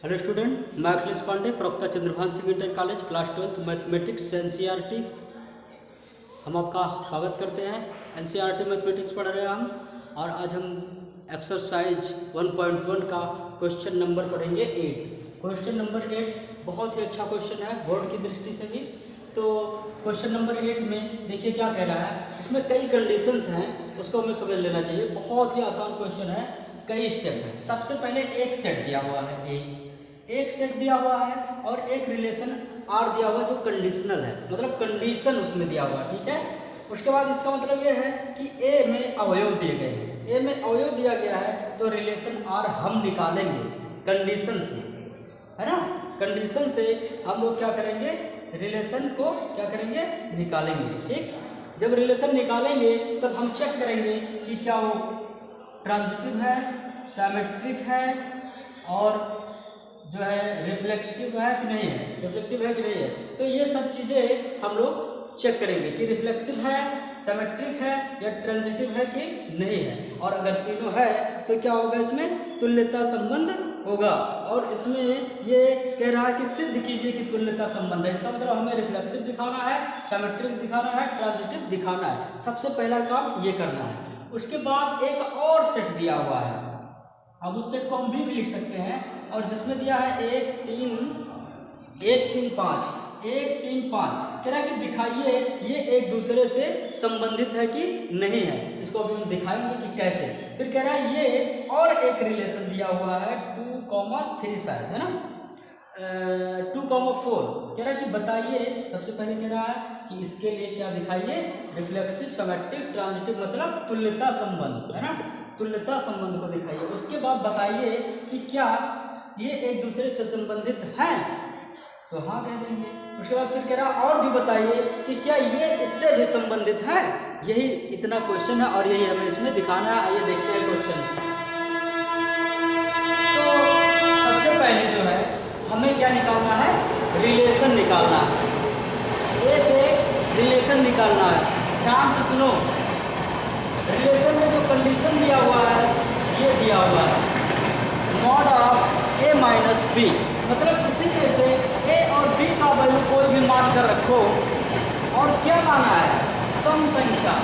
Hello student, मैं अखिलेश पांडे, प्रवक्ता Chandrabhan Singh inter college, class 12 mathematics NCERT. हम आपका स्वागत करते हैं। एनसीईआरटी मैथमेटिक्स पढ़ रहे हैं हम, और आज हम एक्सरसाइज 1.1 का क्वेश्चन नंबर पढ़ेंगे 8। क्वेश्चन नंबर 8 बहुत ही अच्छा क्वेश्चन है बोर्ड की दृष्टि से भी। तो क्वेश्चन नंबर 8 में देखिए क्या कह रहा है। इसमें कई कंडीशंस हैं, उसको हमें समझ लेना चाहिए। बहुत ही आसान क्वेश्चन है, कई स्टेप है। सबसे पहले एक सेट दिया हुआ है, एक सेट दिया हुआ है और एक रिलेशन आर दिया हुआ है जो कंडीशनल है, मतलब कंडीशन उसमें दिया हुआ है। ठीक है, उसके बाद इसका मतलब ये है कि ए में अवयव दिए गए हैं, ए में अवयव दिया गया है तो रिलेशन आर हम निकालेंगे कंडीशन से, है ना। कंडीशन से हम लोग क्या करेंगे, रिलेशन को क्या करेंगे, निकालेंगे। ठीक, जब रिलेशन निकालेंगे तब हम चेक करेंगे कि क्या वो ट्रांजिटिव है, सिमेट्रिक है और जो है रिफ्लेक्टिव है कि नहीं है, रिफ्लेक्टिव है कि नहीं है। तो ये सब चीज़ें हम लोग चेक करेंगे कि रिफ्लेक्सिव है, सिमेट्रिक है या ट्रांजिटिव है कि नहीं है। और अगर तीनों है तो क्या होगा, इसमें तुल्यता संबंध होगा। और इसमें ये कह रहा है कि सिद्ध कीजिए कि तुल्यता संबंध है। इसका मतलब हमें रिफ्लेक्सिव दिखाना है, सिमेट्रिक दिखाना है, ट्रांजिटिव दिखाना है। सबसे पहला काम ये करना है। उसके बाद एक और सेट दिया हुआ है, अब उस सेट को हम भी लिख सकते हैं, और जिसमें दिया है 1 3 5 कह रहा है कि दिखाइए ये एक दूसरे से संबंधित है कि नहीं है। इसको अभी हम दिखाएंगे कि कैसे। फिर कह रहा है ये और एक रिलेशन दिया हुआ है 2,3 शायद, है ना, 2,4 कह रहा है कि बताइए। सबसे पहले कह रहा है कि इसके लिए क्या दिखाइए, रिफ्लेक्सिव, सिमेट्रिक, ट्रांजिटिव, मतलब तुल्यता संबंध, है ना, तुल्यता संबंध को दिखाइए। उसके बाद बताइए कि क्या ये एक दूसरे से संबंधित हैं, तो हाँ कह देंगे। उसके बाद फिर कह रहा और भी बताइए कि क्या ये इससे भी संबंधित है। यही इतना क्वेश्चन है और यही हमें इसमें दिखाना है। आइए देखते हैं क्वेश्चन। तो सबसे पहले जो है हमें क्या निकालना है, रिलेशन निकालना है। ए से रिलेशन निकालना है। ध्यान से सुनो, रिलेशन में जो कंडीशन दिया हुआ है ये दिया हुआ है mod of a minus b, मतलब इसी में से ए और बी का वैल्यू कोई भी मान कर रखो, और क्या माना है, सम संख्या,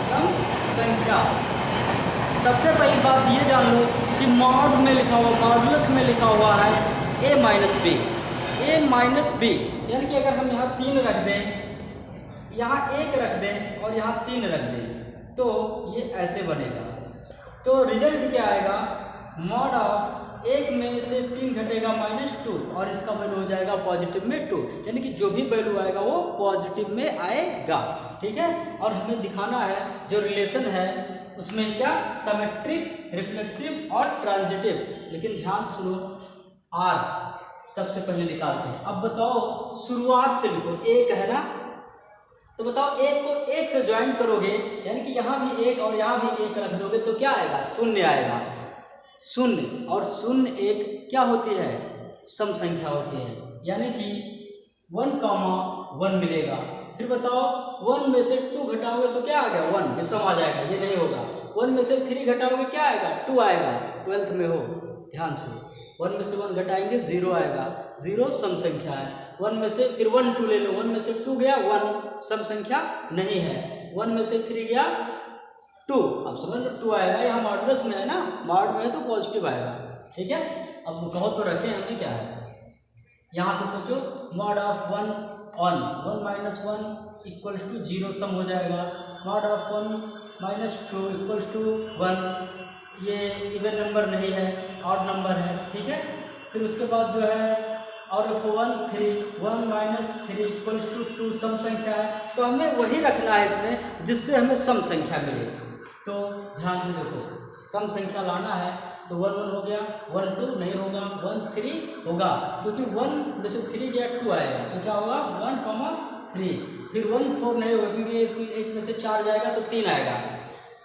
सम संख्या। सबसे पहली बात ये जान लो कि मॉड में लिखा हुआ, मॉडुलस में लिखा हुआ है ए माइनस बी, ए माइनस बी, यानी कि अगर हम यहाँ 3 रख दें, यहाँ 1 रख दें और यहाँ 3 रख दें तो ये ऐसे बनेगा। तो रिजल्ट क्या आएगा, मॉड ऑफ 1 में से 3 घटेगा -2 और इसका वैल्यू हो जाएगा पॉजिटिव में 2, यानी कि जो भी वैल्यू आएगा वो पॉजिटिव में आएगा। ठीक है, और हमें दिखाना है जो रिलेशन है उसमें क्या, सिमेट्रिक, रिफ्लेक्सिव और ट्रांजिटिव। लेकिन ध्यान से सुनो, आर सबसे पहले निकालते हैं। अब बताओ, शुरुआत से लिखो, 1 है ना, तो बताओ 1 को 1 से ज्वाइन करोगे, यानी कि यहाँ भी 1 और यहाँ भी 1 रख दोगे तो क्या आएगा, 0 आएगा। 0 और 0 1 क्या होती है, सम संख्या होती है, यानी कि 1,1 मिलेगा। फिर बताओ 1 में से 2 घटाओगे तो क्या आ गया, 1, ये सम आ जाएगा, ये नहीं होगा। 1 में से 3 घटाओगे क्या आएगा, 2 आएगा। 12th में हो, ध्यान से, 1 में से 1 घटाएंगे 0 आएगा, 0 सम संख्या है। 1 में से फिर 1 2 ले लो, 1 में से 2 गया 1, सम संख्या नहीं है। 1 में से 3 गया 2, अब समझ लो 2 आएगा, यहाँ मॉडुलस में है ना, मॉड में है तो पॉजिटिव आएगा। ठीक है, अब कहो तो रखें हमने क्या है, यहाँ से सोचो, mod of 1 on 1 minus 1 equal to 0 sum हो जाएगा। Mod of 1 minus 2 equal to 1, ये इवन नंबर नहीं है, ऑड नंबर है। ठीक है, फिर उसके बाद जो है और 1 माइनस 3 इक्वल टू 2 सम संख्या है, तो हमें वही रखना है इसमें जिससे हमें सम संख्या मिले। तो ध्यान से देखो, सम संख्या लाना है तो 1 1 हो गया, 1 2 नहीं होगा, 1 3 होगा, क्योंकि 1 में से 3 गया 2 आएगा, तो क्या होगा 1, 3। फिर 1 4 नहीं होगा, क्योंकि इसमें 1 में से 4 जाएगा तो 3 आएगा,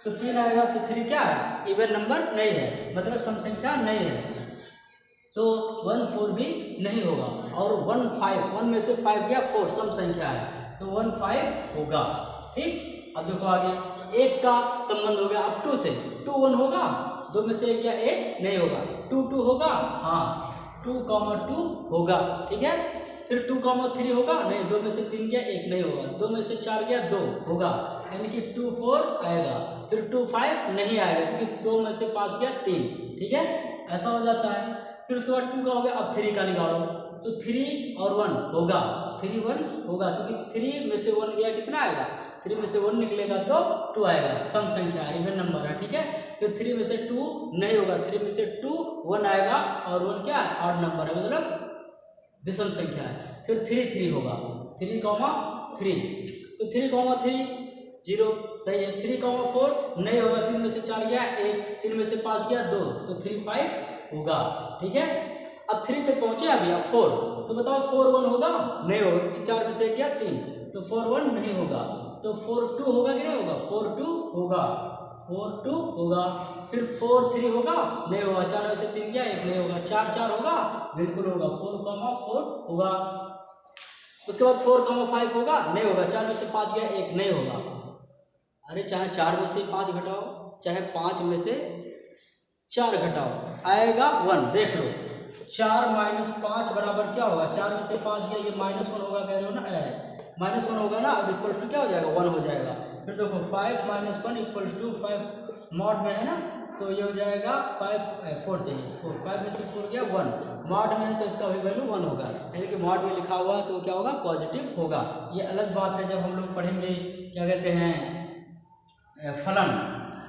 तो 3 आएगा तो 3 क्या है, इवन नंबर नहीं है, मतलब सम संख्या नहीं है, तो 1 4 भी नहीं होगा। और 1 5, 1 में से 5 गया 4, सम संख्या है, तो 1 5 होगा। ठीक, अब देखो आगे, 1 का संबंध हो गया, अब 2 से 2 1 होगा, 2 में से 1 क्या 1 नहीं होगा, 2 2 होगा, हाँ 2, होगा, ठीक है। फिर 2, 3 होगा नहीं, 2 में से 3 गया 1 नहीं होगा, 2 में से 4 गया 2 होगा, यानी कि 2, 4 आएगा। फिर 2, 5 नहीं आएगा क्योंकि 2 में से 5 गया 3, ठीक है, ऐसा हो जाता है। फिर उसके बाद 2 का हो गया, अब 3 का निकालो, तो 3 और 1 होगा, 3, 1 होगा, क्योंकि 3 में से 1 गया कितना आएगा, 3 में से 1 निकलेगा तो 2 आएगा, सम संख्या इवन नंबर है, ठीक है। फिर 3 में से 2 नहीं होगा, 3 में से 2 1 आएगा, और 1 क्या है, ऑड नंबर है, मतलब विषम संख्या है। फिर 3, 3 होगा, 3, 3, तो 3, 3 0 सही है। 3, 4 नहीं होगा, 3 में से 4 गया 1, 3 में से 5 गया 2, तो 3, 5 होगा, ठीक है। अब 3 तक पहुंचे, अभी अब 4, तो बताओ 4, 1 होगा नहीं होगा, 4 में से गया 3, तो 4, 1 नहीं होगा, तो 4, 2 होगा कि नहीं होगा, 4, 2 होगा, 4, 2 होगा। फिर 4, 3 होगा नहीं होगा, 4 में से 3 गया 1 नहीं होगा, 4, 4 होगा बिल्कुल होगा, 4, 4 होगा। उसके बाद 4, 5 होगा नहीं होगा, 4 में से 5 गया 1 नहीं होगा। अरे चाहे 4 में से 5 घटाओ, चाहे 5 में से 4 घटाओ, आएगा 1, देख लो 4 - 5 बराबर क्या होगा, 4 में से 5 गया, ये -1 होगा, कह रहे हो ना, -1 होगा ना, अब इक्वल टू क्या हो जाएगा, 1 हो जाएगा। फिर देखो 5 - 1 = 5 मॉड में है ना, तो ये हो जाएगा 4 चाहिए, 5 में से 4 गया 1, मॉड में है तो इसका भी वैल्यू 1 होगा, यानी कि मॉड में लिखा हुआ तो क्या होगा, पॉजिटिव होगा। ये अलग बात है, जब हम लोग पढ़ेंगे क्या कहते हैं फलन,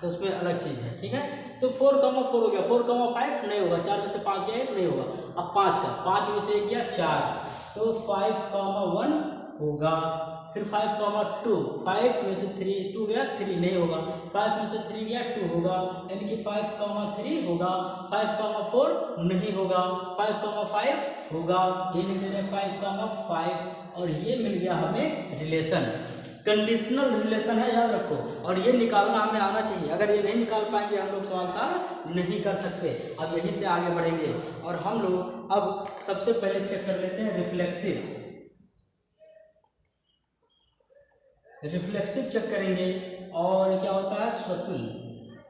तो उसमें अलग चीज़ है, ठीक है। तो 4, 4 हो गया, 4, 5 नहीं होगा, 4 में से 5 गया 1 नहीं होगा। अब 5 में से 1 गया 4, तो 5, 1 होगा। फिर 5, 2, 5 में से 2 गया 3 नहीं होगा, 5 में से 3 गया 2 होगा, यानी कि 5, 3 होगा। 5, 4 नहीं होगा, 5, 5 होगा, ये लिख दे रहे हैं 5, 5, और ये मिल गया हमें रिलेशन, कंडीशनल रिलेशन है, याद रखो। और ये निकालना हमें आना चाहिए, अगर ये नहीं निकाल पाएंगे हम लोग सवाल साल नहीं कर सकते। अब यहीं से आगे बढ़ेंगे, और हम लोग अब सबसे पहले चेक कर लेते हैं रिफ्लेक्सिव चेक करेंगे, और क्या होता है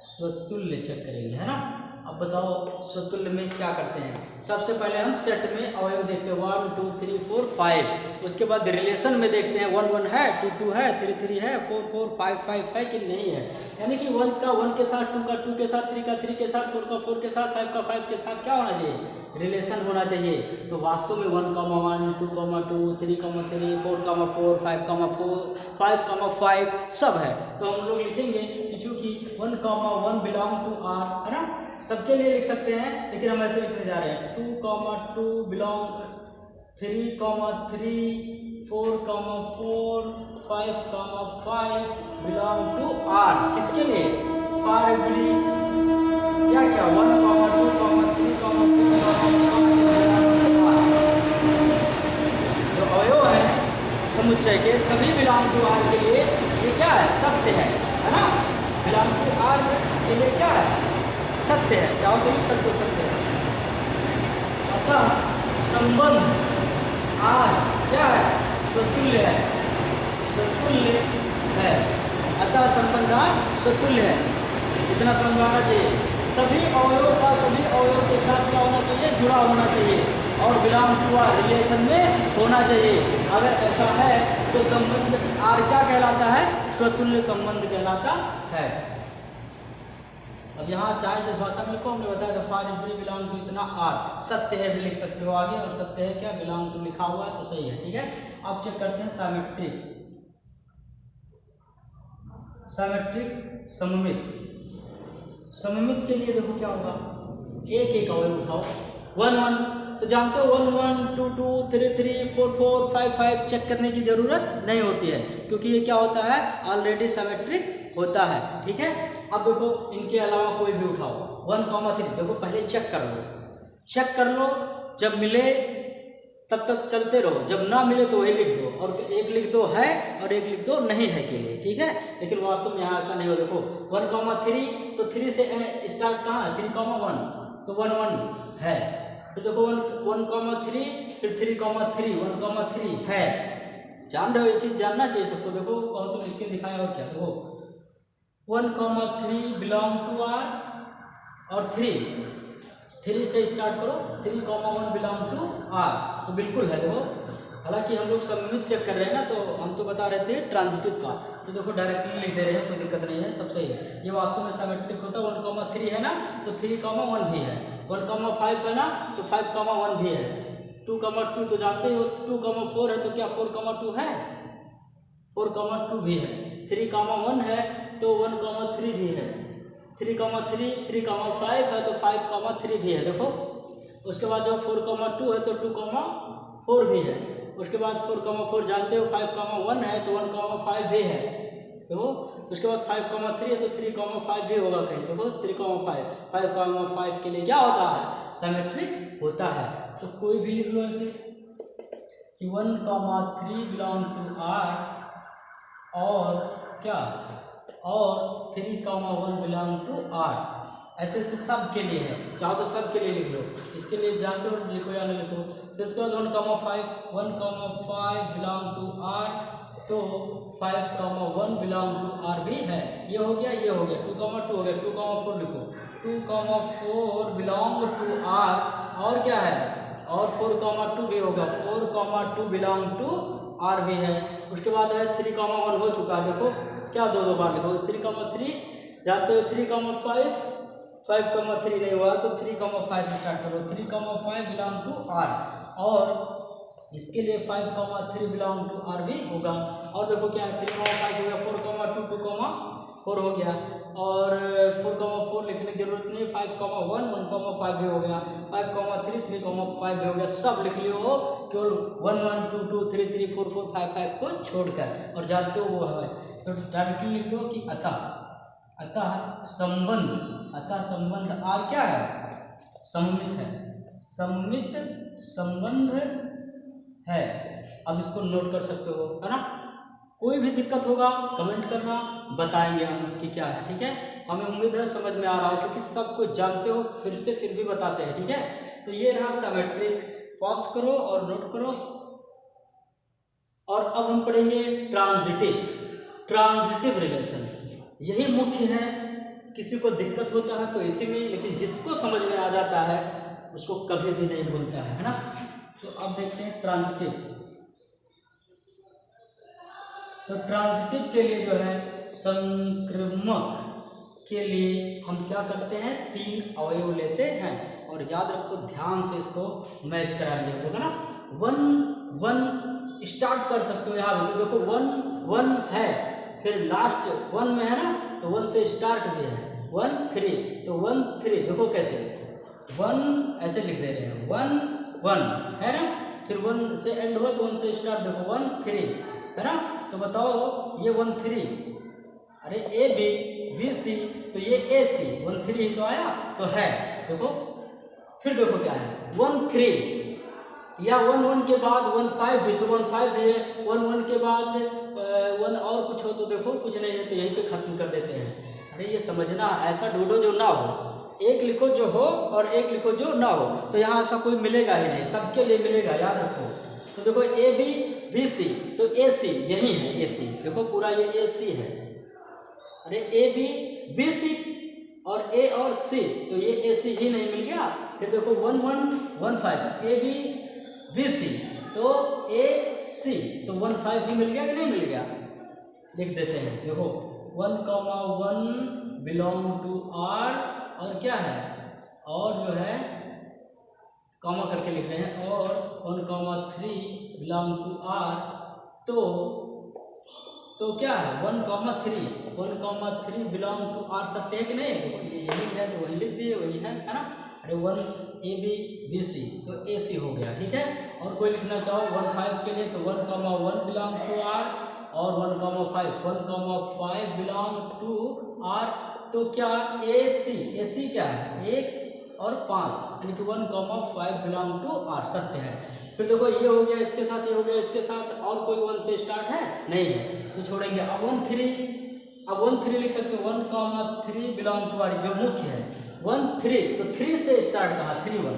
स्वतुल्य चेक करेंगे, है ना। अब बताओ स्वतुल्य में क्या करते हैं। सबसे पहले हम सेट में अवयव देखते हैं, 1, 2, 3, 4, 5। उसके बाद रिलेशन में देखते हैं, 1, 1 है, 2, 2 है, 3, 3 है, 4, 4, 5, 5 है कि नहीं है। यानी कि 1 का 1 के साथ, 2 का 2 के साथ, 3 का 3 के साथ, 4 का 4 के साथ, 5 का 5 के साथ क्या होना चाहिए, रिलेशन होना चाहिए। तो वास्तव में 1, 1, 2, 2, 3, 3, 4, 4, 5, 4, 5 सब है। तो हम लोग लिखेंगे कि चूंकि 1, 1 बिलोंग टू आर, है ना, सबके लिए लिख सकते हैं, लेकिन हम ऐसे लिखने जा रहे हैं 2, 2 बिलोंग 3, 3, 4, 4, 5, 5 बिलोंग टू आर। किसके लिए, फॉर एवरी क्या 1, 2, 3, 4, जो अवयव है समुच्चय के सभी बिलोंग टू आर के लिए ये क्या है, सत्य है ना। बिलोंग टू आर के लिए क्या है, सत्य है, चाहो तो सत्य है। अतः संबंध आर क्या है, स्वतुल्य है, अतः संबंध आर स्वतुल्य है। इतना समझ आना चाहिए। सभी अवयवों का सभी अवयवों के साथ क्या होना चाहिए, जुड़ा होना चाहिए, और बिलोंग टू आर रिलेशन में होना चाहिए। अगर ऐसा है तो संबंध आर क्या कहलाता है, स्वतुल्य संबंध कहलाता है। अब यहाँ चाहे जिस भाषा में लिखो, हमने बताया था फॉर एवरी बिलोंग टू इतना आर, सत्य है भी लिख सकते हो आगे, और सत्य है क्या, बिलोंग टू लिखा हुआ है तो सही है, ठीक है। अब चेक करते हैं सममित। सममित के लिए देखो क्या होगा, एक अवयव उठाओ, 1, 1 तो जानते हो 1, 1, 2, 2, 3, 3, 4, 4, 5, 5 चेक करने की जरूरत नहीं होती है, क्योंकि ये क्या होता है, ऑलरेडी सिमेट्रिक होता है, ठीक है। अब देखो इनके अलावा कोई भी उठाओ, 1, 3 देखो पहले चेक कर लो, जब मिले तब तक चलते रहो, जब ना मिले तो वही लिख दो, और एक लिख दो है और एक लिख दो नहीं है के लिए, ठीक है। लेकिन वास्तव में यहाँ ऐसा नहीं हो। देखो 1, 3 तो 3 से स्टार्ट कहाँ है, 3, 1 तो 1, 1 है। तो देखो 1, 3 फिर 3, 3 1, 3 है। जान रहे हो, ये चीज़ जानना चाहिए सबको। देखो और तो लिख के दिखाएं, और क्या, देखो 1, 3 बिलोंग टू आर, और 3 3 से स्टार्ट करो, 3,1 बिलोंग टू आर, तो बिल्कुल है। देखो हालांकि हम लोग सममित चेक कर रहे हैं ना, तो हम तो बता रहे थे ट्रांजिटिव का, तो देखो डायरेक्टली लिख दे रहे हैं, कोई दिक्कत नहीं है, सब सही है। ये वास्तव में सिमेट्रिक होता है। 1,3 है ना, तो 3,1 भी है। 1,5 है ना, तो 5,1 भी है। 2,2 तो जानते हो, 2,4 है, तो क्या 4,2 है? 4,2 भी है। 3,1 है, तो 1,3 भी है। 3,3, 3,5 है, तो 5,3 भी है। देखो उसके बाद जो 4,2 है, तो 2,4 भी है। उसके बाद 4,4 जानते हो, 5,1 है, तो 1,5 भी है। देखो उसके बाद 5,3 है, तो 3,5 भी होगा कहीं। देखो 3,5, 5,5 के लिए क्या होता है? सिमेट्रिक होता है। तो कोई भी लिख लो ऐसे कि 1,3 बिलोंग टू आर, और क्या, और 3,1 बिलोंग टू आर। ऐसे ऐसे सब के लिए है, चाहो तो सब के लिए लिख लो। इसके लिए जानते हो, लिखो या नहीं लिखो। फिर उसके बाद 1,5 बिलोंग टू आर, तो 5,1 बिलोंग टू आर भी है। ये हो गया, ये हो गया। 2,2 हो गया। 2,4 लिखो। 2,4 बिलोंग टू आर, और क्या है, और 4,2 भी होगा। 4,2 बिलोंग टू आर भी है। उसके बाद है 3,1 हो चुका है। देखो क्या दो बार लिखो। 3,3 जानते हो, 3,5, 5,3 नहीं हुआ, तो 3,5 स्टार्ट करो। 3,5 बिलोंग टू आर, और इसके लिए 5,3 बिलोंग टू आर भी होगा। और देखो क्या है, 3,5 हो गया, 4,2, 2,4 हो गया, और 4,4 लिखने की जरूरत नहीं। 5,1, 1,5 भी हो गया। 5,3, 3,5 भी हो गया। सब लिख लियो, केवल 1, 1, 2, 2, 3, 3, 4, 4, 5, 5 को छोड़कर, और जानते हो वो है। तो डायरेक्टली लिख दो कि अतः संबंध आर क्या है? सममित है। सममित संबंध है। अब इसको नोट कर सकते हो, है ना। कोई भी दिक्कत होगा कमेंट करना, बताएंगे हम कि क्या है। ठीक है, हमें उम्मीद है समझ में आ रहा हो, क्योंकि सब कुछ जानते हो, फिर भी बताते हैं। ठीक है, तो ये रहा सिमेट्रिक। पॉज करो और नोट करो। और अब हम पढ़ेंगे ट्रांजिटिव रिलेशन। यही मुख्य है। किसी को दिक्कत होता है तो इसी में, लेकिन जिसको समझ में आ जाता है उसको कभी भी नहीं भूलता है ना। तो अब देखते हैं ट्रांजिटिव। तो ट्रांजिटिव के लिए जो है, संक्रामक के लिए हम क्या करते हैं, 3 अवयव लेते हैं। और याद रखो, ध्यान से इसको मैच कराएंगे, होगा ना। 1, 1 स्टार्ट कर सकते हो यहाँ भी। तो देखो 1, 1 है, फिर लास्ट 1 में है ना, तो 1 से स्टार्ट भी है। 1, 3, तो 1, 3 देखो कैसे 1 ऐसे लिख दे रहे हैं। 1, 1 है ना, फिर 1 से एंड हुआ, तो 1 से स्टार्ट। देखो 1, 3 है ना। तो बताओ ये 1, 3, अरे ए बी सी, तो ये ए सी 1, 3 ही तो आया, तो है। देखो फिर देखो क्या है, 1, 3 या 1, 1 के बाद 1, 5 भी, तो 1, 5 भी है। 1, 1 के बाद 1 और कुछ हो तो देखो कुछ नहीं है, तो यहीं पे खत्म कर देते हैं। अरे ये समझना, ऐसा ढूंढो जो ना हो। एक लिखो जो हो और एक लिखो जो ना हो, तो यहाँ ऐसा कोई मिलेगा ही नहीं, सबके लिए मिलेगा, याद रखो। तो देखो ए बी बी सी, तो ए सी यही है, ए सी देखो पूरा ये ए सी है। अरे ए बी बी सी और ए और सी, तो ये ए सी ही नहीं मिल गया। फिर देखो 1, 1, 1, 5 ए बी बी सी, तो ए सी, तो 1, 5 ही मिल गया कि नहीं मिल गया, लिख देते हैं। देखो 1,1 बिलोंग टू आर, और क्या है, और जो है कॉमा करके लिख रहे हैं, और 1,3 बिलोंग टू आर, तो क्या है 1,3 बिलोंग टू आर, सत्य है कि नहीं। देखो ये यही है, तो वही लिख दिए, वही है ना। अरे 1 ए बी बी सी, तो ए सी हो गया। ठीक है, और कोई लिखना चाहो 1, 5 के लिए, तो 1,1 बिलोंग टू आर, और 1,5 बिलोंग टू आर, तो क्या ए सी क्या है 1 और 5, यानी कि 1,5 बिलोंग टू आर, सत्य है। फिर देखो ये हो गया इसके साथ, ये हो गया इसके साथ, और कोई 1 से स्टार्ट है नहीं है, तो छोड़ेंगे। अब 1, 3 लिख सकते हो। 1,3 बिलोंग टू आर जो मुख्य है, 1, 3, तो 3 से स्टार्ट कहा, 3, 1,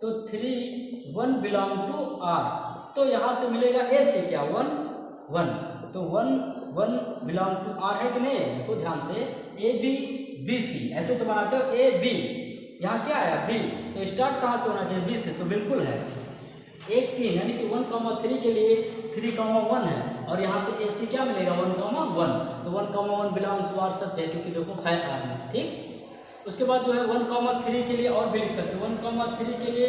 तो 3, 1 बिलोंग टू आर, तो यहाँ से मिलेगा ए सी क्या 1, 1, तो 1, 1 बिलोंग टू आर है कि नहीं। देखो ध्यान से, ए बी बी सी ऐसे तो बनाते हो, ए बी यहाँ क्या आया बी, तो स्टार्ट कहाँ से होना चाहिए बी से, तो बिल्कुल है 1 3 यानी कि 1,3 के लिए 3,1 है और यहाँ से ए सी क्या मिलेगा 1,1, तो 1,1 बिलोंग टू आर सत्य है क्योंकि देखो है आर में, ठीक। उसके बाद जो है 1,3 के लिए और भी लिख सकते हो, 1,3 के लिए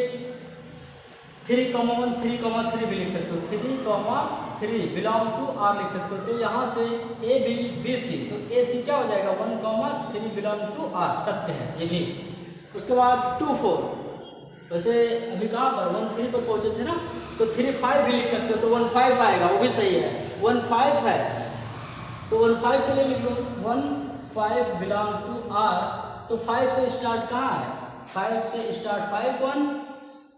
3,1 3,3 भी लिख सकते हो, 3,3 बिलोंग टू आर लिख सकते हो। तो यहाँ से ए बी बी सी, तो ए सी क्या हो जाएगा 1,3 बिलोंग टू आर सत्य है ये भी। उसके बाद 2 4, वैसे अभी कहाँ पर 1 3 पर पहुँचे थे ना, तो 3 5 भी लिख सकते हो, तो 1 5 आएगा, वो भी सही है 1 5 है, तो 1 5 के लिए लिख लो 1 5 बिलोंग टू आर, तो 5 से स्टार्ट कहाँ है 5 से स्टार्ट 5 1,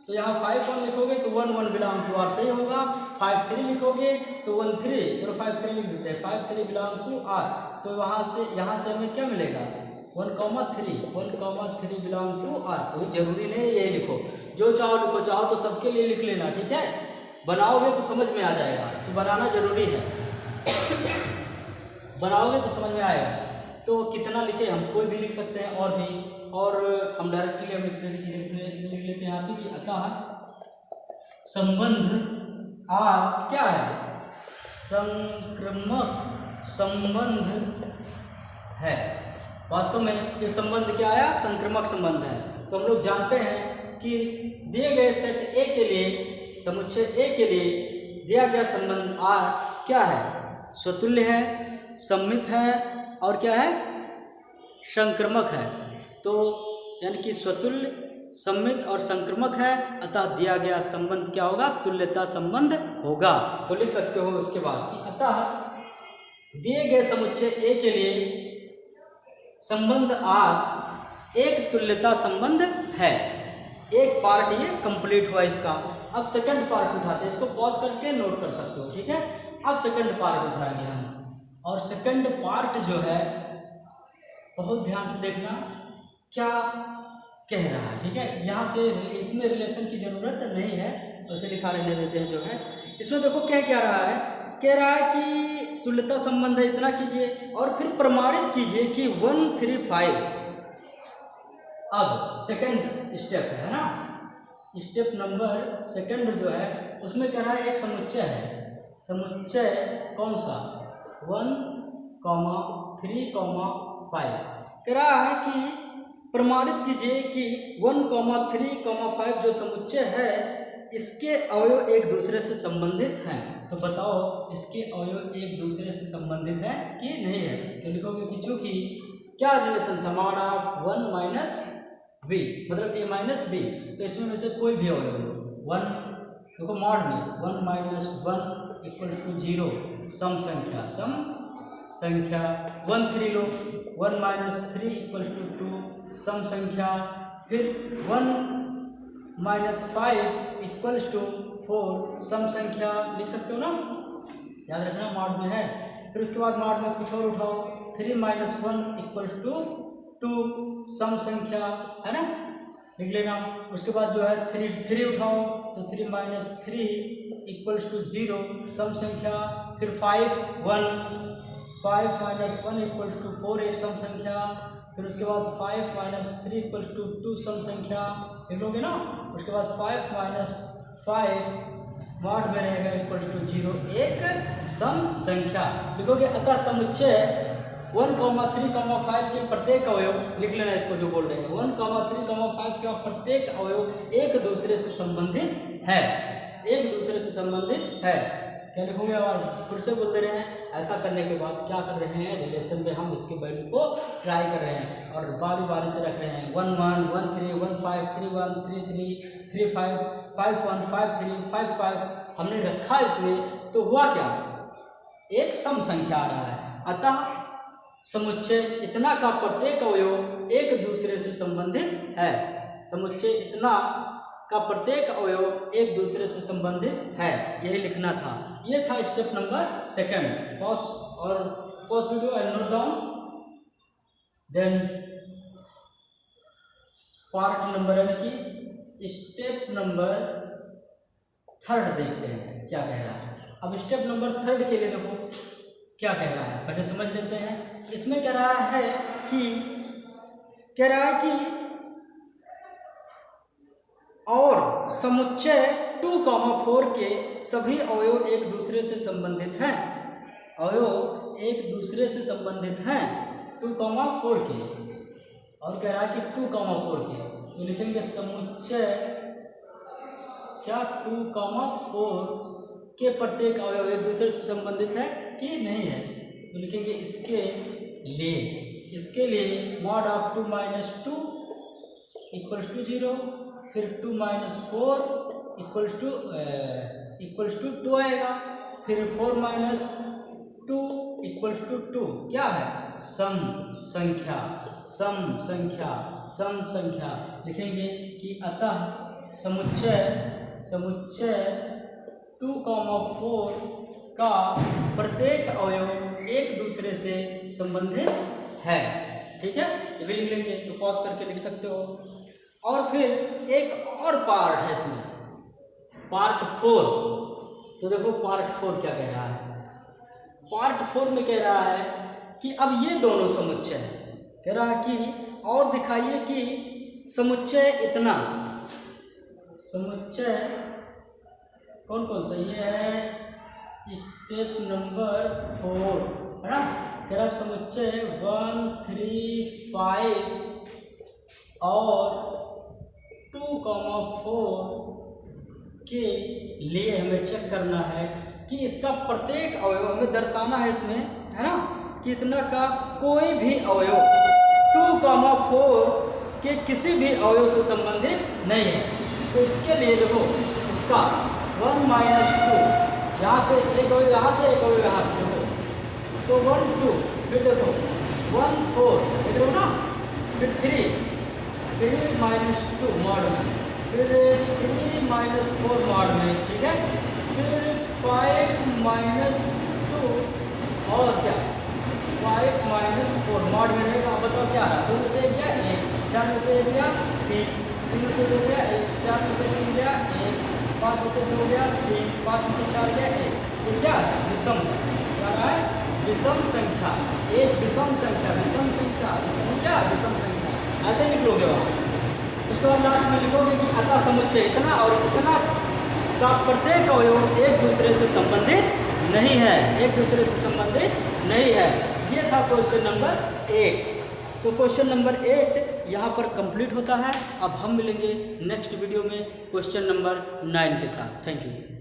तो यहाँ 5 1 लिखोगे तो 1 1 बिलोंग टू आर सही होगा। 5 3 लिखोगे तो 1 3, चलो 5 3 लिख देते हैं, 5 3 बिलोंग टू आर, तो यहाँ से हमें क्या मिलेगा 1,3 बिलोंग टू आर। कोई जरूरी नहीं ये लिखो, जो चाहो लिखो, चाहो तो सबके लिए लिख लेना, ठीक है, बनाओगे तो समझ में आ जाएगा, तो बनाना जरूरी है बनाओगे तो समझ में आएगा। तो कितना लिखे हम, कोई भी लिख सकते हैं और भी, और हम डायरेक्टली हम लिख लेते हैं यहाँ पे भी। अतः संबंध आर क्या है संक्रामक संबंध है। वास्तव में ये संबंध क्या आया संक्रामक संबंध है। तो हम लोग जानते हैं कि दिए गए सेट ए के लिए, समुच्चय ए के लिए दिया गया संबंध आर क्या है, स्वतुल्य है, सममित है और क्या है संक्रामक है। तो यानी कि स्वतुल्य, सममित और संक्रामक है, अतः दिया गया संबंध क्या होगा तुल्यता संबंध होगा। तो लिख सकते हो इसके बाद कि अतः दिए गए समुच्चय ए के लिए संबंध आर एक तुल्यता संबंध है। एक पार्ट ये कंप्लीट हुआ इसका। अब सेकंड पार्ट उठाते हैं, इसको पॉज करके नोट कर सकते हो, ठीक है। अब सेकंड पार्ट उठाएंगे हम, और सेकंड पार्ट जो है बहुत ध्यान से देखना क्या कह रहा है, ठीक है। यहाँ से इसमें रिलेशन की जरूरत नहीं है, तो इसे लिखा रहने देते हैं। जो है इसमें देखो क्या रहा है, कह रहा है कि तुल्यता संबंध है, इतना कीजिए और फिर प्रमाणित कीजिए कि 1 3 5। अब सेकंड स्टेप है ना, स्टेप नंबर सेकंड जो है उसमें कह रहा है एक समुच्चय है, समुच्चय कौन सा 1, 3, 5। कह रहा है कि प्रमाणित कीजिए कि 1, 3, 5 जो समुच्चय है इसके अवयव एक दूसरे से संबंधित हैं। तो बताओ इसके अवयव एक दूसरे से संबंधित है कि नहीं है। तो लिखोगे कि चूंकि क्या रिलेशन था मॉड ऑफ 1 माइनस बी, मतलब ए माइनस बी, तो इसमें से कोई भी अवयव 1, देखो मॉड में 1 माइनस 1 इक्वल टू 0, सम संख्या 1 3 लो, 1 माइनस 3 इक्वल टू 2 सम संख्या, फिर 1 माइनस 5 इक्वल्स टू 4 सम संख्या। लिख सकते हो ना, याद रखना मॉड में है। फिर उसके बाद मॉड में कुछ और उठाओ, 3 माइनस 1 इक्वल्स टू 2 सम संख्या, है ना, लिख लेना। उसके बाद जो है 3 उठाओ, तो 3 माइनस 3 इक्वल्स टू 0 सम संख्या। फिर 5 माइनस 1 इक्वल्स टू 4 एक सम संख्या। फिर उसके बाद 5 माइनस 3 इक्वल्स टू 2 सम संख्या, लिख लोगे ना। उसके बाद 5 माइनस 5 मॉड में रहेगा इक्वल टू 0 एक सम संख्या, लिखोगे। अतः समुच्चय 1, 3, 5 के प्रत्येक अवयव, लिख लेना इसको जो बोल रहे हैं, 1, 3, 5 का प्रत्येक अवयव एक दूसरे से संबंधित है, एक दूसरे से संबंधित है। क्या लिखोगे, और फिर से बोल दे रहे हैं। ऐसा करने के बाद क्या कर रहे हैं, रिलेशन में हम इसके वैल्यू को ट्राई कर रहे हैं और बारी बारी से रख रहे हैं। 1 1 1 3 1 5 3 1 3 3 3 5 5 1 5 3 5 5 हमने रखा इसमें, तो हुआ क्या, एक सम संख्या आ रहा है। अतः समुच्चय इतना का प्रत्येक अवयव एक दूसरे से संबंधित है। समुच्चय इतना का प्रत्येक अवयव एक दूसरे से संबंधित है, यही लिखना था। ये था step number second. First video I note down, then part number यानी कि स्टेप नंबर थर्ड देखते हैं क्या कह रहा है। अब स्टेप नंबर थर्ड के लिए देखो क्या कह रहा है, पहले समझ लेते हैं। इसमें कह रहा है कि और समुच्चय 2,4 के सभी अवयव एक दूसरे से संबंधित हैं। अवयव एक दूसरे से संबंधित हैं 2,4 के, और कह रहा है कि 2,4 के, तो लिखेंगे समुच्चय क्या 2,4 के प्रत्येक अवयव एक दूसरे से संबंधित है कि नहीं है, तो लिखेंगे इसके लिए मॉड ऑफ 2 - 2 = 0, फिर 2 - 4 = 2 आएगा, फिर 4 - 2 = 2 क्या है, सम संख्या लिखेंगे कि अतः समुच्चय 2,4 का प्रत्येक अवयव एक दूसरे से संबंधित है। ठीक है, ये भी लिख लेंगे, तो पॉज करके लिख सकते हो। और फिर एक और पार्ट है इसमें, पार्ट 4। तो देखो पार्ट 4 क्या कह रहा है। पार्ट 4 में कह रहा है कि अब ये दोनों समुच्चय कह रहा है कि और दिखाइए कि समुच्चय इतना, समुच्चय कौन कौन सा, ये है स्टेप नंबर 4 है ना। कह रहा समुच्चय 1, 3, 5 और 2,4 के लिए हमें चेक करना है कि इसका प्रत्येक अवयव हमें दर्शाना है इसमें, है ना, कि इतना का कोई भी अवयव 2,4 के किसी भी अवयव से संबंधित नहीं है। तो इसके लिए देखो इसका 1 - 2, यहाँ से एक अवयव, यहाँ से एक अवयव, यहाँ से देखो, तो 1, 2, फिर देखो 1, 4 देख रहे हो ना, फिर 3 - 2 मॉड में, फिर 3 - 4 मॉड में, ठीक है, फिर 5 - 2 और क्या 5 - 4 मॉड में रहेगा। बताओ क्या रहा, 2 में से 1 गया 1, 4 में से 1 गया 3, 3 में से 2 गया 1, 4 में से 3 गया 1, 5 में से 2 गया 3, 5 में से 4 गया 1। ये क्या है, विषम, क्या रहा है, विषम संख्या, एक विषम संख्या, क्या विषम संख्या, ऐसे लिख लोगे वहाँ। उसके बाद लास्ट में लिखोगे कि अतः समुच्चय इतना और इतना का प्रत्येक अवयव एक दूसरे से संबंधित नहीं है, एक दूसरे से संबंधित नहीं है। ये था क्वेश्चन नंबर 8। तो क्वेश्चन नंबर 8 यहाँ पर कंप्लीट होता है। अब हम मिलेंगे नेक्स्ट वीडियो में क्वेश्चन नंबर 9 के साथ। Thank you.